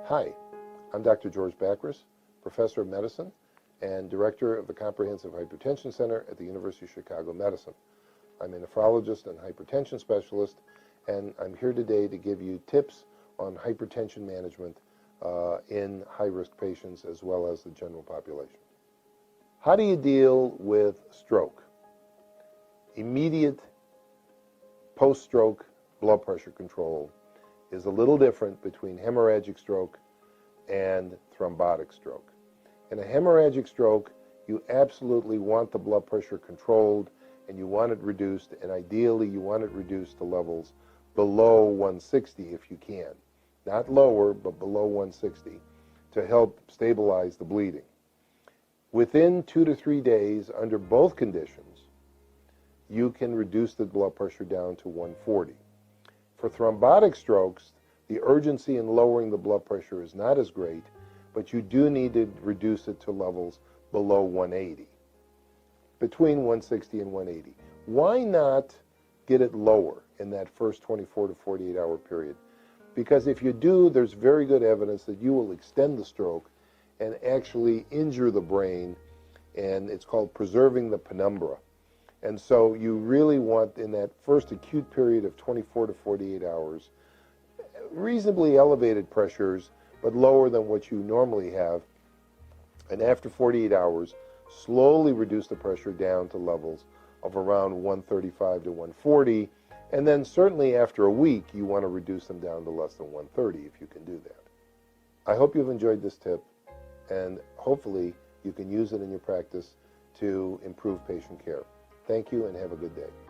Hi, I'm Dr. George Bakris, Professor of Medicine and Director of the Comprehensive Hypertension Center at the University of Chicago Medicine. I'm a nephrologist and hypertension specialist, and I'm here today to give you tips on hypertension management in high-risk patients as well as the general population. How do you deal with stroke? Immediate post-stroke blood pressure control is a little different between hemorrhagic stroke and thrombotic stroke. In a hemorrhagic stroke, you absolutely want the blood pressure controlled and you want it reduced, and ideally you want it reduced to levels below 160 if you can. Not lower, but below 160 to help stabilize the bleeding. Within 2 to 3 days, under both conditions, you can reduce the blood pressure down to 140. For thrombotic strokes, the urgency in lowering the blood pressure is not as great, but you do need to reduce it to levels below 180, between 160 and 180. Why not get it lower in that first 24 to 48 hour period? Because if you do, there's very good evidence that you will extend the stroke and actually injure the brain, and it's called preserving the penumbra. And so you really want, in that first acute period of 24 to 48 hours, reasonably elevated pressures, but lower than what you normally have. And after 48 hours, slowly reduce the pressure down to levels of around 135 to 140. And then certainly after a week, you want to reduce them down to less than 130 if you can do that. I hope you've enjoyed this tip, and hopefully you can use it in your practice to improve patient care. Thank you and have a good day.